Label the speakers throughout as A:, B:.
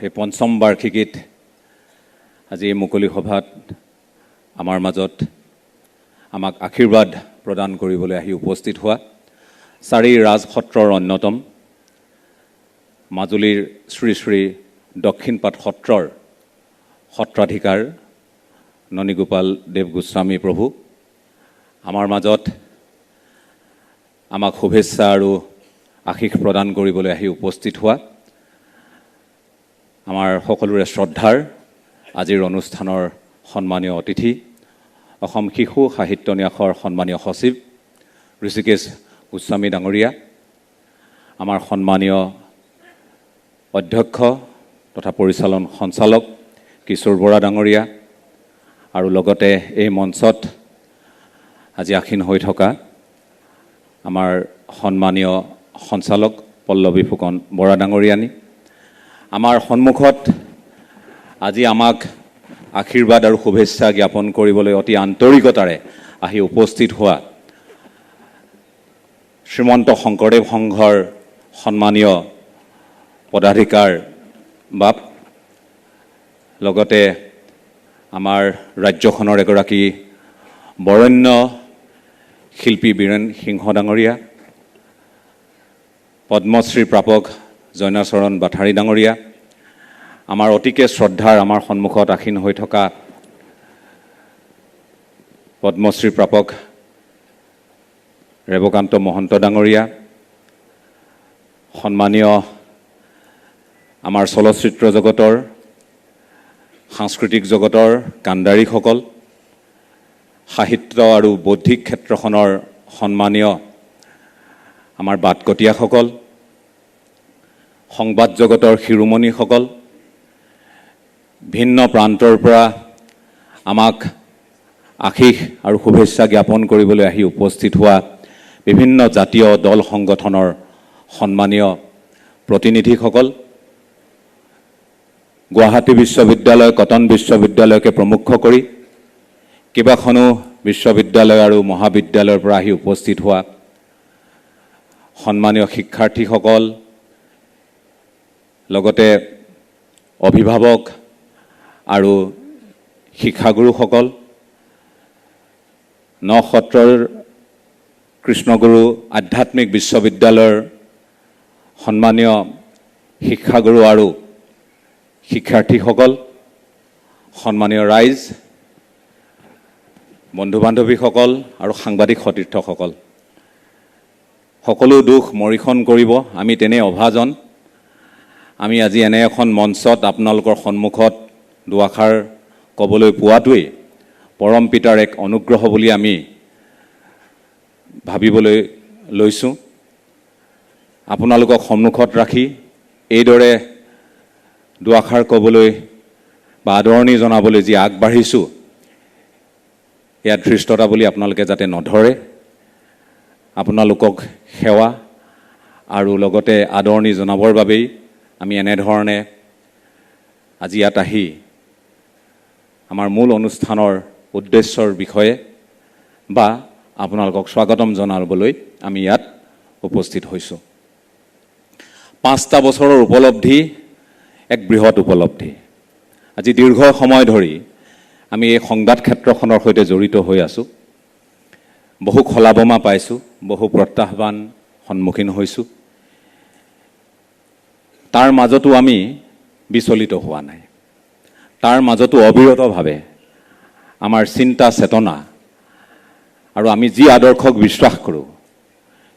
A: এই পঞ্চম বাৰ্ষিকীত আজি এই মুকলি সভাত আমাৰ মাজত আমাক আশীৰ্বাদ প্ৰদান কৰিবলৈ আহি উপস্থিত হোৱা চাৰি ৰাজসত্ৰৰ অন্যতম মাজুলীৰ শ্ৰী শ্ৰী দক্ষিণপাট সত্ৰৰ সত্ৰাধিকাৰ ননীগোপাল দেৱ গোস্বামী প্ৰভু, আমাৰ মাজত আমাক শুভেচ্ছা আৰু আশীষ প্ৰদান কৰিবলৈ আহি উপস্থিত হোৱা আমাৰ সকলোৰে শ্ৰদ্ধাৰ আজিৰ অনুষ্ঠানৰ সন্মানীয় অতিথি, অসম শিশু সাহিত্য ন্যাসৰ সন্মানীয় সচিব ঋষিকেশ গোস্বামী ডাঙৰীয়া, আমাৰ সন্মানীয় অধ্যক্ষ তথা পৰিচালন সঞ্চালক কিশোৰ বৰা ডাঙৰীয়া, আৰু লগতে এই মঞ্চত আজি আসীন হৈ থকা আমাৰ সন্মানীয় সঞ্চালক পল্লৱী ফুকন বৰা ডাঙৰীয়ানী, আমাৰ সন্মুখত আজি আমাক আশীৰ্বাদ আৰু শুভেচ্ছা জ্ঞাপন কৰিবলৈ অতি আন্তৰিকতাৰে আহি উপস্থিত হোৱা শ্ৰীমন্ত শংকৰদেৱ সংঘৰ সন্মানীয় পদাধিকাৰ বাপ, লগতে আমাৰ ৰাজ্যখনৰ এগৰাকী বৰেণ্য শিল্পী বীৰেন সিংহ ডাঙৰীয়া, পদ্মশ্ৰী প্ৰাপক জৈনাচৰণ বাথাৰী ডাঙৰীয়া, আমাৰ অতিকে শ্ৰদ্ধাৰ আমাৰ সন্মুখত আসীন হৈ থকা পদ্মশ্ৰী প্ৰাপক ৰেৱকান্ত মহন্ত ডাঙৰীয়া, সন্মানীয় আমাৰ চলচ্চিত্ৰ জগতৰ সাংস্কৃতিক জগতৰ কাণ্ডাৰীসকল, সাহিত্য আৰু বৌদ্ধিক ক্ষেত্ৰখনৰ সন্মানীয় আমাৰ বাটকটীয়াসকল, সংবাদ জগতৰ শিৰোমণিসকল, ভিন্ন প্ৰান্তৰ পৰা আমাক আশীষ আৰু শুভেচ্ছা জ্ঞাপন কৰিবলৈ আহি উপস্থিত হোৱা বিভিন্ন জাতীয় দল সংগঠনৰ সন্মানীয় প্ৰতিনিধিসকল, গুৱাহাটী বিশ্ববিদ্যালয়, কটন বিশ্ববিদ্যালয়কে প্ৰমুখ কৰি কেইবাখনো বিশ্ববিদ্যালয় আৰু মহাবিদ্যালয়ৰ পৰা আহি উপস্থিত হোৱা সন্মানীয় শিক্ষাৰ্থীসকল, লগতে অভিভাৱক আৰু শিক্ষাগুৰুসকল, নসত্ৰৰ কৃষ্ণগুৰু আধ্যাত্মিক বিশ্ববিদ্যালয়ৰ সন্মানীয় শিক্ষাগুৰু আৰু শিক্ষাৰ্থীসকল, সন্মানীয় ৰাইজ, বন্ধু বান্ধৱীসকল আৰু সাংবাদিক সতীৰ্থসকল, সকলো দুখ মৰিখন কৰিব আমি তেনে অভাজন। আমি আজি এনে এখন মঞ্চত আপোনালোকৰ সন্মুখত দুআষাৰ ক'বলৈ পোৱাটোৱেই পৰম পিতাৰ এক অনুগ্ৰহ বুলি আমি ভাবিবলৈ লৈছোঁ। আপোনালোকক সন্মুখত ৰাখি এইদৰে দুআষাৰ ক'বলৈ বা আদৰণি জনাবলৈ যি আগবাঢ়িছোঁ, ইয়াত ধৃষ্টতা বুলি আপোনালোকে যাতে নধৰে। আপোনালোকক সেৱা আৰু লগতে আদৰণি জনাবৰ বাবেই আমি এনেধৰণে আজি ইয়াত আহি আমাৰ মূল অনুষ্ঠানৰ উদ্দেশ্যৰ বিষয়ে বা আপোনালোকক স্বাগতম জনাবলৈ আমি ইয়াত উপস্থিত হৈছোঁ। 5টা বছৰৰ উপলব্ধি এক বৃহৎ উপলব্ধি। আজি দীৰ্ঘ সময় ধৰি আমি এই সংবাদ ক্ষেত্ৰখনৰ সৈতে জড়িত হৈ আছোঁ। বহু খলাবমা পাইছোঁ, বহু প্ৰত্যাহ্বান সন্মুখীন হৈছোঁ। তাৰ মাজতো আমি বিচলিত হোৱা নাই। তাৰ মাজতো অবিৰতভাৱে আমাৰ চিন্তা চেতনা আৰু আমি যি আদৰ্শক বিশ্বাস কৰোঁ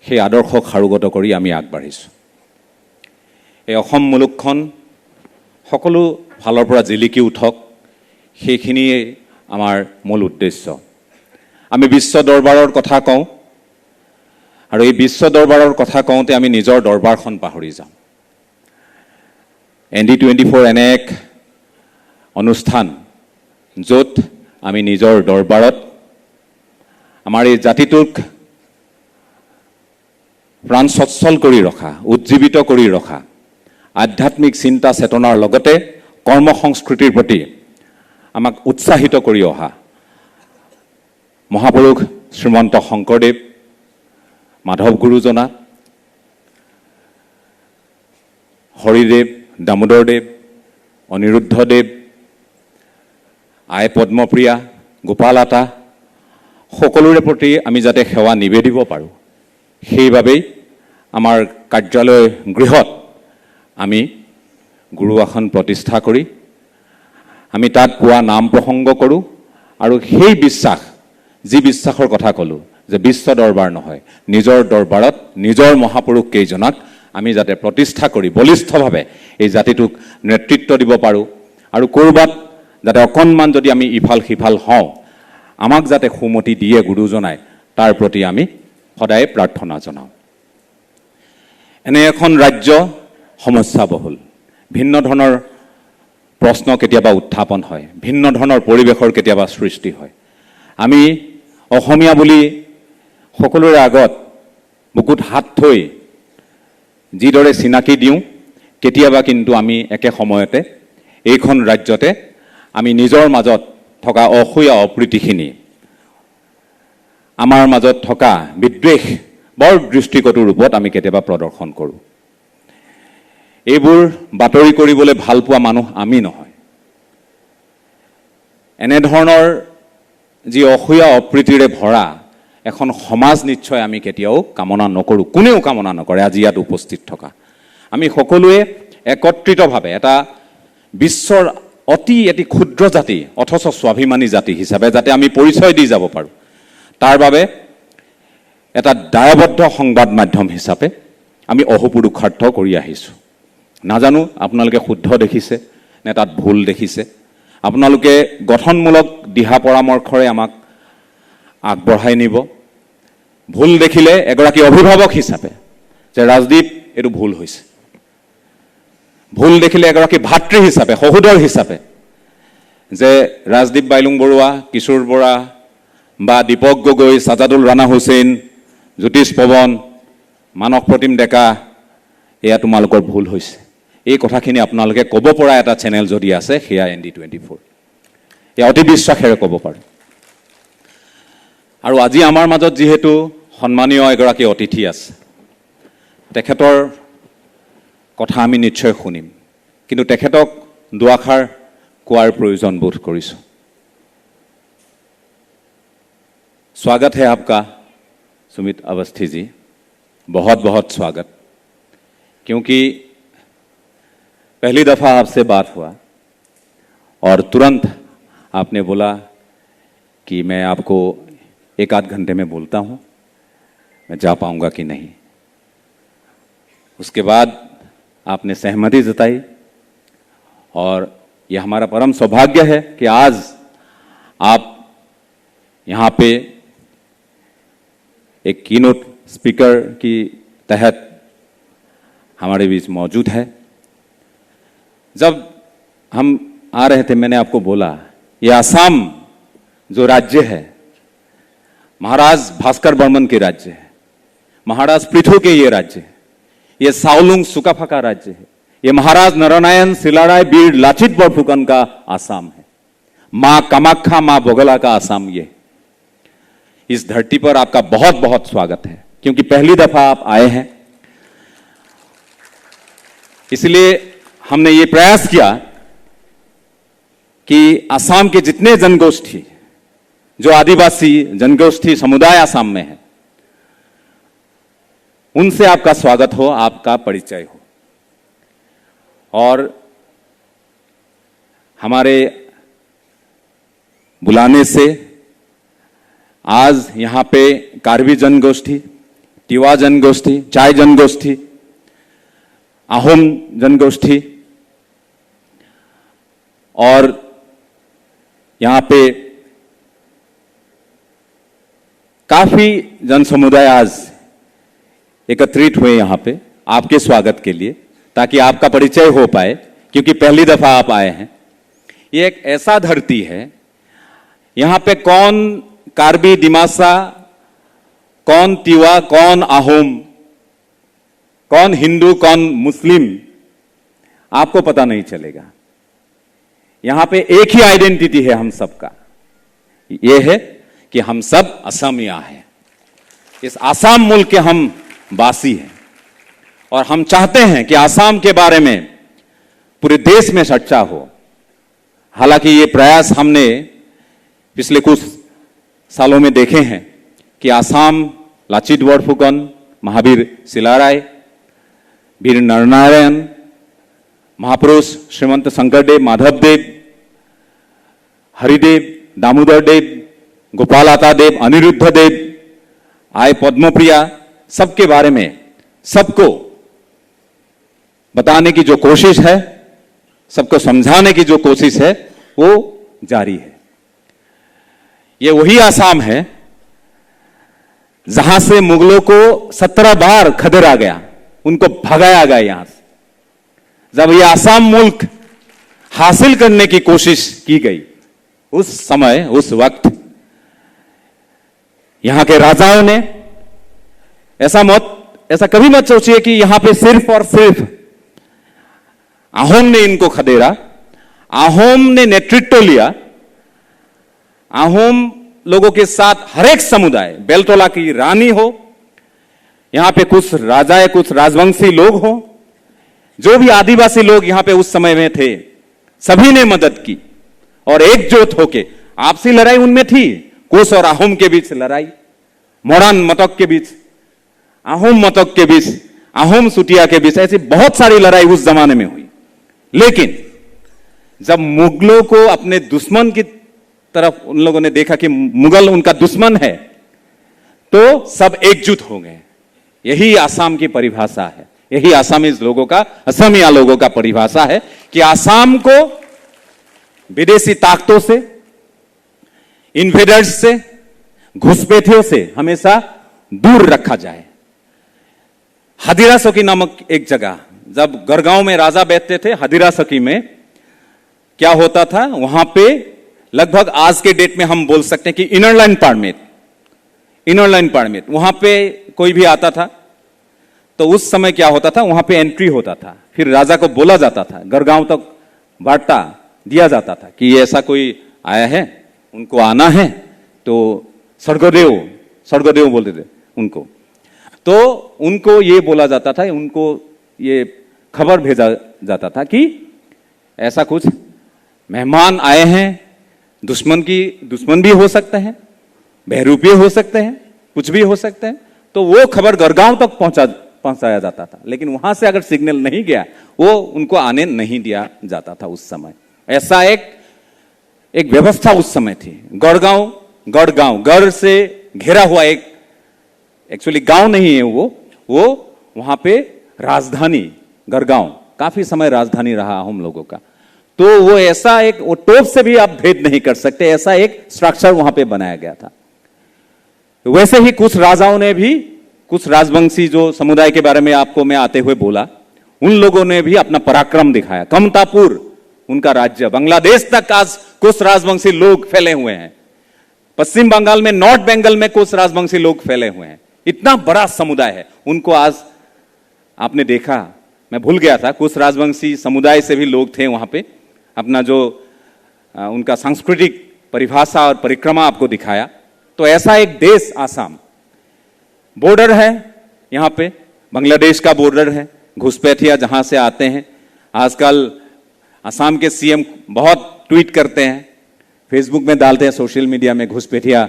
A: সেই আদৰ্শক সাৰোগত কৰি আমি আগবাঢ়িছোঁ। এই অসম মুলুকখন সকলো ফালৰ পৰা জিলিকি উঠক, সেইখিনিয়ে আমাৰ মূল উদ্দেশ্য। আমি বিশ্ব দৰবাৰৰ কথা কওঁ আৰু এই বিশ্ব দৰবাৰৰ কথা কওঁতে আমি নিজৰ দৰবাৰখন পাহৰি যাওঁ। ND24 এনে এক অনুষ্ঠান য'ত আমি নিজৰ দৰবাৰত আমাৰ এই জাতিটোক প্ৰাণ সচ্ছল কৰি ৰখা, উজ্জীৱিত কৰি ৰখা আধ্যাত্মিক চিন্তা চেতনাৰ লগতে কৰ্ম সংস্কৃতিৰ প্ৰতি আমাক উৎসাহিত কৰি অহা মহাপুৰুষ শ্ৰীমন্ত শংকৰদেৱ, মাধৱ গুৰুজনা, হৰিদেৱ, দামোদৰদেৱ, অনিৰুদ্ধদেৱ, আই পদ্মপ্ৰিয়া, গোপালাতা সকলোৰে প্ৰতি আমি যাতে সেৱা নিবেদিব পাৰোঁ, সেইবাবেই আমাৰ কাৰ্যালয় গৃহত আমি গুৰু আসন প্ৰতিষ্ঠা কৰি আমি তাত পোৱা নাম প্ৰসংগ কৰোঁ। আৰু সেই বিশ্বাস, যি বিশ্বাসৰ কথা ক'লোঁ যে বিশ্ব দৰবাৰ নহয়, নিজৰ দৰবাৰত নিজৰ মহাপুৰুষ কেইজনাক আমি যাতে প্ৰতিষ্ঠা কৰি বলিষ্ঠভাৱে এই জাতিটোক নেতৃত্ব দিব পাৰোঁ। আৰু ক'ৰবাত যাতে অকণমান যদি আমি ইফাল সিফাল হওঁ, আমাক যাতে সুমতি দিয়ে গুৰুজনাই, তাৰ প্ৰতি আমি সদায় প্ৰাৰ্থনা জনাওঁ। এনে এখন ৰাজ্য সমস্যাবহুল, ভিন্ন ধৰণৰ প্ৰশ্ন কেতিয়াবা উত্থাপন হয়, ভিন্ন ধৰণৰ পৰিৱেশৰ কেতিয়াবা সৃষ্টি হয়। আমি অসমীয়া বুলি সকলোৰে আগত বুকুত হাত থৈ যিদৰে চিনাকি দিওঁ, কেতিয়াবা কিন্তু আমি একে সময়তে এইখন ৰাজ্যতে আমি নিজৰ মাজত থকা অসূয়া অপ্ৰীতিখিনি, আমাৰ মাজত থকা বিদ্বেষ বৰ দৃষ্টিকটু ৰূপত আমি কেতিয়াবা প্ৰদৰ্শন কৰোঁ। এইবোৰ বাতৰি কৰিবলৈ ভাল পোৱা মানুহ আমি নহয়। এনেধৰণৰ যি অসূয়া অপ্ৰীতিৰে ভৰা এখন সমাজ নিশ্চয় আমি কেতিয়াও কামনা নকৰোঁ, কোনেও কামনা নকৰে। আজি ইয়াত উপস্থিত থকা আমি সকলোৱে একত্ৰিতভাৱে এটা বিশ্বৰ এটি ক্ষুদ্ৰ জাতি অথচ স্বাভিমানী জাতি হিচাপে যাতে আমি পৰিচয় দি যাব পাৰোঁ, তাৰ বাবে এটা দায়বদ্ধ সংবাদ মাধ্যম হিচাপে আমি অহোপুৰুষাৰ্থ কৰি আহিছোঁ। নাজানো আপোনালোকে শুদ্ধ দেখিছে নে তাত ভুল দেখিছে। আপোনালোকে গঠনমূলক দিহা পৰামৰ্শৰে আমাক আগবঢ়াই নিব। ভুল দেখিলে এগৰাকী অভিভাৱক হিচাপে যে ৰাজদীপ এইটো ভুল হৈছে, ভুল দেখিলে এগৰাকী ভাতৃ হিচাপে, সহোদৰ হিচাপে যে ৰাজদীপ বাইলুং বৰুৱা, কিশোৰ বৰা বা দীপক গগৈ, ছাজাদুল ৰাণা হুছেইন, জ্যোতিষ পৱন, মানস প্ৰতিম ডেকা, এয়া তোমালোকৰ ভুল হৈছে। এই কথাখিনি আপোনালোকে ক'ব পৰা এটা চেনেল যদি আছে, সেয়া ND24। এয়া অতি বিশ্বাসেৰে ক'ব পাৰে। আৰু আজি আমাৰ মাজত যিহেতু সন্মানীয় এগৰাকী অতিথি আছে, তেখেতৰ কথা আমি নিশ্চয় শুনিম, কিন্তু তেখেতক দুআষাৰ কোৱাৰ প্ৰয়োজন বোধ কৰিছোঁ। स्वागत है आपका सुमित अवस्थी जी, बहुत बहुत स्वागत। क्योंकि पहली दफ़ा आपसे बात हुआ और तुरंत आपने बोला कि मैं आपको 1-8 घंटे में बोलता हूँ, मैं जा पाऊँगा कि नहीं। उसके बाद आपने सहमति जताई और यह हमारा परम सौभाग्य है कि आज आप यहाँ पे एक कीनोट स्पीकर की तहत हमारे बीच मौजूद है। जब हम आ रहे थे, मैंने आपको बोला ये आसाम जो राज्य है, महाराज भास्कर बर्मन के राज्य है, महाराज पृथु के ये राज्य है, ये साओलुंग सुकाफा का राज्य है, ये महाराज नरनारायण सिलाराय बीर लाचित बरफुकन का आसाम है, माँ कामाख्या, माँ बोगला का आसाम ये। इस धरती पर आपका बहुत बहुत स्वागत है, क्योंकि पहली दफा आप आए हैं। इसलिए हमने ये प्रयास किया कि आसाम के जितने जनगोष्ठी, जो आदिवासी जनगोष्ठी समुदाय आसाम में है, उनसे आपका स्वागत हो, आपका परिचय हो। और हमारे बुलाने से आज यहाँ पे कार्बी जनगोष्ठी, तिवा जनगोष्ठी, चाय जनगोष्ठी, आहोम जनगोष्ठी और यहाँ पे काफी जन समुदाय आज एकत्रित हुए यहाँ पे आपके स्वागत के लिए, ताकि आपका परिचय हो पाए, क्योंकि पहली दफा आप आए हैं। ये एक ऐसा धरती है, यहाँ पे कौन कार्बी दिमासा, कौन तिवा, कौन आहोम, कौन हिंदू, कौन मुस्लिम, आपको पता नहीं चलेगा। यहां पे एक ही आइडेंटिटी है हम सबका, यह है कि हम सब असमिया हैं। इस आसाम मुल्क के हम वासी हैं और हम चाहते हैं कि आसाम के बारे में पूरे देश में चर्चा हो। हालांकि ये प्रयास हमने पिछले कुछ सालों में देखे हैं कि आसाम लाचित बोरफुकन, महावीर शिलाराय, वीर नरनारायण, महापुरुष श्रीमंत शंकरदेव, माधवदेव, हरिदेव, दामोदर देव, गोपालाता देव, अनिरुद्ध देव, आय पद्मप्रिया, सबके बारे में सबको बताने की जो कोशिश है, सबको समझाने की जो कोशिश है, वो जारी है। ये वही आसाम है जहां से मुगलों को 17 बार खदेड़ा गया, उनको भगाया गया यहां से। जब ये आसाम मुल्क हासिल करने की कोशिश की गई, उस समय, उस वक्त यहां के राजाओं ने ऐसा कभी मत सोचिए कि यहां पे सिर्फ और सिर्फ अहोम ने इनको खदेड़ा। अहोम ने नेतृत्व लिया। अहोम लोगों के साथ हर एक समुदाय, बेलतोला की रानी हो, यहां पे कुछ राजाएं, कुछ राजवंशी लोग हो, जो भी आदिवासी लोग यहां पे उस समय में थे, सभी ने मदद की और एकजुट होके। आपसी लड़ाई उनमें थी, कोस और अहोम के बीच लड़ाई, मोरान मतक के बीच, अहोम मतक के बीच, अहोम सुटिया के बीच, ऐसी बहुत सारी लड़ाई उस जमाने में हुई। लेकिन जब मुगलों को अपने दुश्मन की तरफ उन लोगों ने देखा कि मुगल उनका दुश्मन है, तो सब एकजुट हो गए। यही आसाम की परिभाषा है, यही आसामीज लोगों का, असमिया लोगों का परिभाषा है कि आसाम को विदेशी ताकतों से, इन्वेडर्स से, घुसपैठियों से हमेशा दूर रखा जाए। हदिरा सकी नामक एक जगह, जब गढ़गांव में राजा बैठते थे, हदिरा सकी में क्या होता था, वहां पे लगभग आज के डेट में हम बोल सकते हैं कि इनर लाइन परमिट, वहां पे कोई भी आता था तो उस समय क्या होता था, वहां पे एंट्री होता था, फिर राजा को बोला जाता था, गढ़गांव तक बार्ता दिया जाता था कि ऐसा कोई आया है, उनको आना है, तो स्वर्गदेव बोलते थे उनको, तो उनको ये बोला जाता था, उनको ये खबर भेजा जाता था कि ऐसा कुछ मेहमान आए हैं, दुश्मन भी हो सकते हैं, बहरूपी हो सकते हैं, कुछ भी हो सकते हैं, तो वो खबर गढ़गांव तक पहुंचाया जाता था। लेकिन वहां से अगर सिग्नल नहीं गया, वो उनको आने नहीं दिया जाता था उस समय। ऐसा एक व्यवस्था उस समय थी। गढ़गांव गढ़ से घेरा हुआ एक, एक्चुअली गांव नहीं है वो वहां पे राजधानी, गढ़गांव काफी समय राजधानी रहा हम लोगों का। तो वो ऐसा एक, वो टोप से भी आप भेद नहीं कर सकते, ऐसा एक स्ट्रक्चर वहां पे बनाया गया था। वैसे ही कुछ राजाओं ने भी, कुछ राजवंशी जो समुदाय के बारे में आपको मैं आते हुए बोला, उन लोगों ने भी अपना पराक्रम दिखाया। कमतापुर उनका राज्य, बांग्लादेश तक आज कुछ राजवंशी लोग फैले हुए हैं। पश्चिम बंगाल में, नॉर्थ बंगाल में कुछ राजवंशी लोग फैले हुए हैं। इतना बड़ा समुदाय है, उनको आज आपने देखा, मैं भूल गया था, कुछ राजवंशी समुदाय से भी लोग थे वहां पे, अपना जो उनका सांस्कृतिक परिभाषा और परिक्रमा आपको दिखाया। तो ऐसा एक देश आसाम, बॉर्डर है यहां पे, बांग्लादेश का बॉर्डर है, घुसपैठिया जहां से आते हैं। आजकल आसाम के सीएम बहुत ट्वीट करते हैं, फेसबुक में डालते हैं, सोशल मीडिया में, घुसपैठिया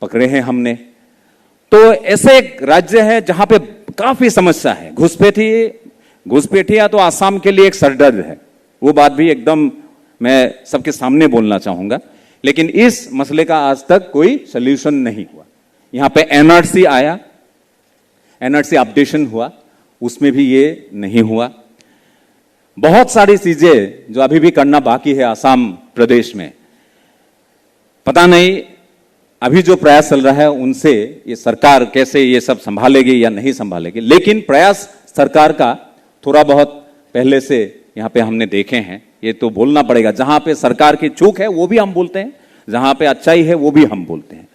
A: पकड़े हैं हमने। तो ऐसे एक राज्य है जहां पे काफी समस्या है। घुसपैठिया तो आसाम के लिए एक सरदर्द है, वो बात भी एकदम मैं सबके सामने बोलना चाहूंगा। लेकिन इस मसले का आज तक कोई सॉल्यूशन नहीं हुआ। यहां पे एनआरसी आया, एनआरसी अपडेशन हुआ, उसमें भी ये नहीं हुआ। बहुत सारी चीजें जो अभी भी करना बाकी है आसाम प्रदेश में। पता नहीं अभी जो प्रयास चल रहा है उनसे ये सरकार कैसे ये सब संभालेगी या नहीं संभालेगी। लेकिन प्रयास सरकार का थोड़ा बहुत पहले से यहां पे हमने देखे हैं, ये तो बोलना पड़ेगा। जहां पे सरकार की चूक है वो भी हम बोलते हैं, जहां पे अच्छाई है वो भी हम बोलते हैं।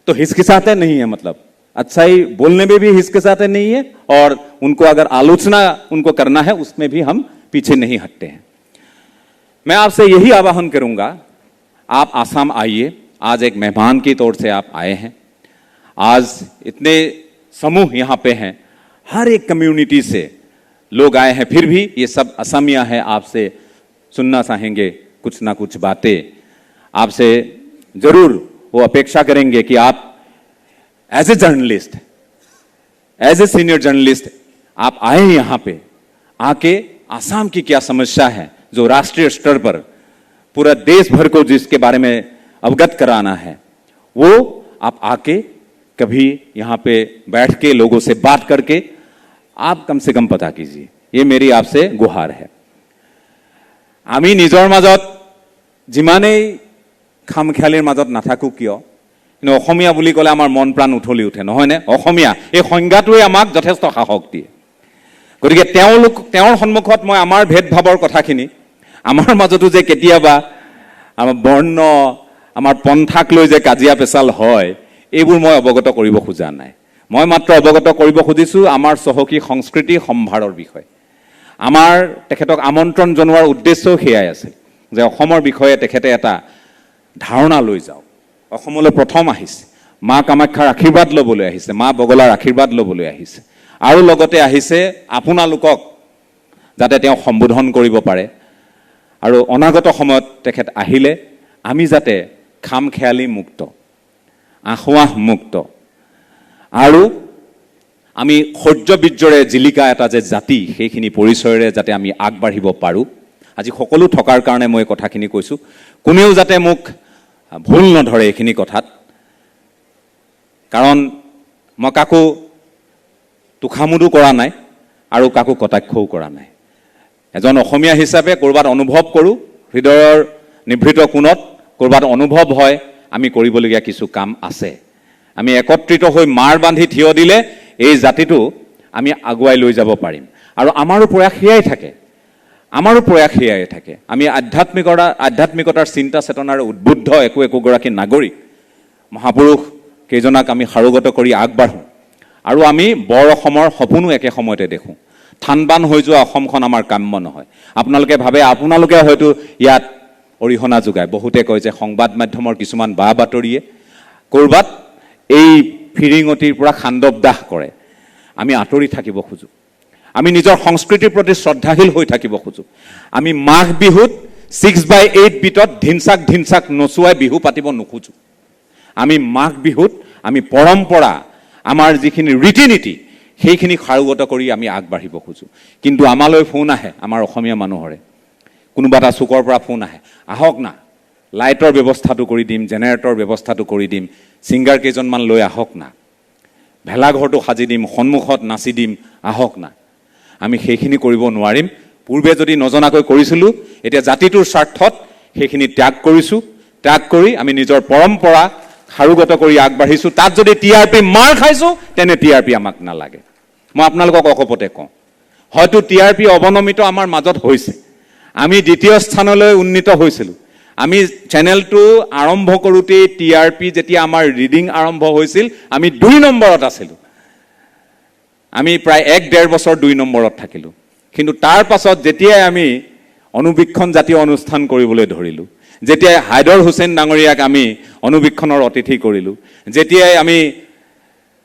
A: तो हिचकिचाते नहीं है, मतलब अच्छाई बोलने में भी हिचकिचाते नहीं है, और उनको अगर आलोचना उनको करना है उसमें भी हम पीछे नहीं हटते हैं। मैं आपसे यही आह्वान करूंगा, आप आसाम आइए। आज एक मेहमान की तौर से आप आए हैं। आज इतने समूह यहां पे हैं, हर एक कम्युनिटी से लोग आए हैं, फिर भी ये सब असमिया है, आपसे सुनना चाहेंगे कुछ ना कुछ बातें। आपसे जरूर वो अपेक्षा करेंगे कि आप as a journalist, as a senior journalist आप आए यहाँ पे, आके आसाम की क्या समस्या है जो राष्ट्रीय स्तर पर पूरा देश भर को जिसके बारे में अवगत कराना है, वो आप आके कभी यहाँ पे बैठ के लोगों से बात करके आप कम से कम पता कीजिए। ये मेरी आपसे गुहार है। आमी निजर মাজত जिमानेই খামখেয়ালিৰ মাজত নাথাকো কিয়, কিন্তু অসমীয়া বুলি ক'লে আমাৰ মন প্ৰাণ উঠলি উঠে, নহয়নে? অসমীয়া এই সংজ্ঞাটোৱে আমাক যথেষ্ট সাহস দিয়ে। গতিকে তেওঁৰ সন্মুখত মই আমাৰ ভেদভাৱৰ কথাখিনি, আমাৰ মাজতো যে কেতিয়াবা আমাৰ বৰ্ণ, আমাৰ পন্থাক লৈ যে কাজিয়া পেচাল হয়, এইবোৰ মই অৱগত কৰিব খোজা নাই। মই মাত্ৰ অৱগত কৰিব খুজিছোঁ আমাৰ চহকী সংস্কৃতি সম্ভাৰৰ বিষয়ে। আমাৰ তেখেতক আমন্ত্ৰণ জনোৱাৰ উদ্দেশ্যও সেয়াই আছিল যে অসমৰ বিষয়ে তেখেতে এটা ধাৰণা লৈ যাওক। অসমলৈ প্ৰথম আহিছে, মা কামাখ্যাৰ আশীৰ্বাদ ল'বলৈ আহিছে, মা বগলাৰ আশীৰ্বাদ ল'বলৈ আহিছে, আৰু লগতে আহিছে আপোনালোকক যাতে তেওঁ সম্বোধন কৰিব পাৰে। আৰু অনাগত সময়ত তেখেত আহিলে আমি যাতে খামখেয়ালি মুক্ত, আঁসোৱাহ মুক্ত, আৰু আমি শৌৰ্যবীৰ্যৰে জিলিকা এটা যে জাতি, সেইখিনি পৰিচয়েৰে যাতে আমি আগবাঢ়িব পাৰোঁ। আজি সকলো থকাৰ কাৰণে মই কথাখিনি কৈছোঁ, কোনেও যাতে মোক ভুল নধৰে এইখিনি কথাত, কাৰণ মই কাকো তোষামোদো কৰা নাই আৰু কাকো কটাক্ষও কৰা নাই। এজন অসমীয়া হিচাপে ক'ৰবাত অনুভৱ কৰোঁ, হৃদয়ৰ নিভৃত কোণত ক'ৰবাত অনুভৱ হয় আমি কৰিবলগীয়া কিছু কাম আছে। আমি একত্ৰিত হৈ মাৰ বান্ধি থিয় দিলে এই জাতিটো আমি আগুৱাই লৈ যাব পাৰিম। আৰু আমাৰো প্ৰয়াস সেয়াই থাকে, আমাৰো প্ৰয়াস সেয়াই থাকে। আমি আধ্যাত্মিকতাৰ চিন্তা চেতনাৰে উদ্বুদ্ধ একোগৰাকী নাগৰিক মহাপুৰুষ কেইজনাক আমি সাৰোগত কৰি আগবাঢ়োঁ। আৰু আমি বৰ অসমৰ সপোনো একে সময়তে দেখোঁ। থানবান হৈ যোৱা অসমখন আমাৰ কাম্য নহয়। আপোনালোকে ভাবে আপোনালোকে হয়তো ইয়াত অৰিহণা যোগায়। বহুতে কয় যে সংবাদ মাধ্যমৰ কিছুমান বা বাতৰিয়ে ক'ৰবাত এই ফিৰিঙতিৰ পৰা খাণ্ডৱ দাহ কৰে। আমি আঁতৰি থাকিব খোজোঁ, আমি নিজৰ সংস্কৃতিৰ প্ৰতি শ্ৰদ্ধাশীল হৈ থাকিব খোজোঁ। আমি মাঘ বিহুত 6/8 বিটত ধিনচাক নচুৱাই বিহু পাতিব নোখোজোঁ। আমি মাঘ বিহুত আমি পৰম্পৰা, আমাৰ যিখিনি ৰীতি নীতি, সেইখিনি সাৰোগত কৰি আমি আগবাঢ়িব খোজোঁ। কিন্তু আমালৈ ফোন আহে আমাৰ অসমীয়া মানুহৰে, কোনোবা এটা চুকৰ পৰা ফোন আহে, আহক না লাইটৰ ব্যৱস্থাটো কৰি দিম, জেনেৰেটৰ ব্যৱস্থাটো কৰি দিম, ছিংগাৰ কেইজনমান লৈ আহক না, ভেলাঘৰটো সাজি দিম, সন্মুখত নাচি দিম, আহক না। আমি সেইখিনি কৰিব নোৱাৰিম। পূৰ্বে যদি নজনাকৈ কৰিছিলোঁ, এতিয়া জাতিটোৰ স্বাৰ্থত সেইখিনি ত্যাগ কৰিছোঁ। ত্যাগ কৰি আমি নিজৰ পৰম্পৰা সাৰোগত কৰি আগবাঢ়িছোঁ। তাত যদি TRP মাৰ খাইছোঁ, তেনে TRP আমাক নালাগে। মই আপোনালোকক অকপতে কওঁ, হয়তো TRP অৱনমিত আমাৰ মাজত হৈছে, আমি দ্বিতীয় স্থানলৈ উন্নীত হৈছিলোঁ। আমি চেনেলটো আৰম্ভ কৰোঁতেই TRP যেতিয়া আমাৰ ৰিডিং আৰম্ভ হৈছিল, আমি 2 নম্বৰত আছিলোঁ। আমি প্ৰায় 1-1.5 বছৰ 2 নম্বৰত থাকিলোঁ। কিন্তু তাৰ পাছত যেতিয়াই আমি অনুবীক্ষণ জাতীয় অনুষ্ঠান কৰিবলৈ ধৰিলোঁ, যেতিয়াই হাইদৰ হুছেইন ডাঙৰীয়াক আমি অনুবীক্ষণৰ অতিথি কৰিলোঁ, যেতিয়াই আমি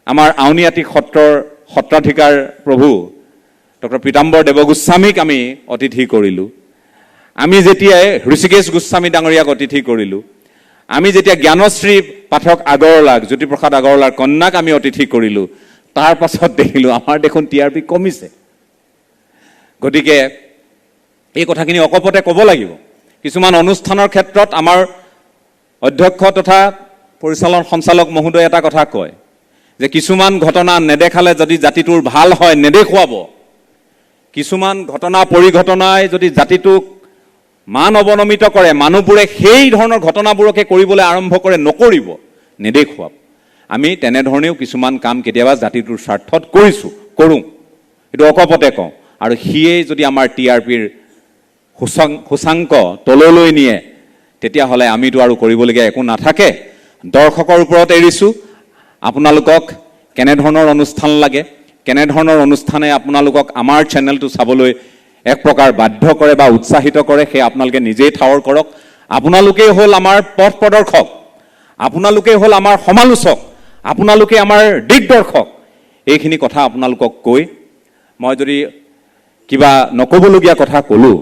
A: আমাৰ আউনীআটী সত্ৰৰ সত্ৰাধিকাৰ প্ৰভু ডক্টৰ পীতাম্বৰ দেৱগোস্বামীক আমি অতিথি কৰিলোঁ, আমি যেতিয়াই ঋষিকেশ গোস্বামী ডাঙৰীয়াক অতিথি কৰিলোঁ, আমি যেতিয়া জ্ঞানশ্ৰী পাঠক আগৰৱালাক, জ্যোতিপ্ৰসাদ আগৰৱালাৰ কন্যাক আমি অতিথি কৰিলোঁ, তাৰ পাছত দেখিলোঁ আমাৰ দেখোন TRP কমিছে। গতিকে এই কথাখিনি অকপতে ক'ব লাগিব। কিছুমান অনুষ্ঠানৰ ক্ষেত্ৰত আমাৰ অধ্যক্ষ তথা পৰিচালন সঞ্চালক মহোদয় এটা কথা কয় যে কিছুমান ঘটনা নেদেখালে যদি জাতিটোৰ ভাল হয় নেদেখুৱাব, কিছুমান ঘটনা পৰিঘটনাই যদি জাতিটোক মান অৱনমিত কৰে, মানুহবোৰে সেই ধৰণৰ ঘটনাবোৰকে কৰিবলৈ আৰম্ভ কৰে, নকৰিব, নেদেখুৱাব। আমি তেনেধৰণেও কিছুমান কাম কেতিয়াবা জাতিটোৰ স্বাৰ্থত কৰোঁ, এইটো অকপতে কওঁ। আৰু সিয়েই যদি আমাৰ TRPৰ সূচাংক তললৈ নিয়ে, তেতিয়াহ'লে আমিতো আৰু কৰিবলগীয়া একো নাথাকে। দৰ্শকৰ ওপৰত এৰিছোঁ, আপোনালোকক কেনেধৰণৰ অনুষ্ঠান লাগে, কেনেধৰণৰ অনুষ্ঠানে আপোনালোকক আমাৰ চেনেলটো চাবলৈ এক প্ৰকাৰ বাধ্য কৰে বা উৎসাহিত কৰে, সেই আপোনালোকে নিজেই ঠাৱৰ কৰক। আপোনালোকেই হ'ল আমাৰ পথ প্ৰদৰ্শক, আপোনালোকেই হ'ল আমাৰ সমালোচক, আপোনালোকে আমাৰ দিগদৰ্শক। এইখিনি কথা আপোনালোকক কৈ মই যদি কিবা নক'বলগীয়া কথা ক'লোঁ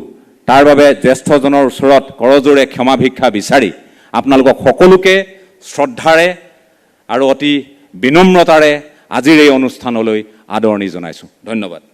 A: তাৰ বাবে জ্যেষ্ঠজনৰ ওচৰত কৰজোৰে ক্ষমা ভিক্ষা বিচাৰি আপোনালোকক সকলোকে শ্ৰদ্ধাৰে আৰু অতি বিনম্ৰতাৰে আজিৰ এই অনুষ্ঠানলৈ আদৰণি জনাইছোঁ। ধন্যবাদ।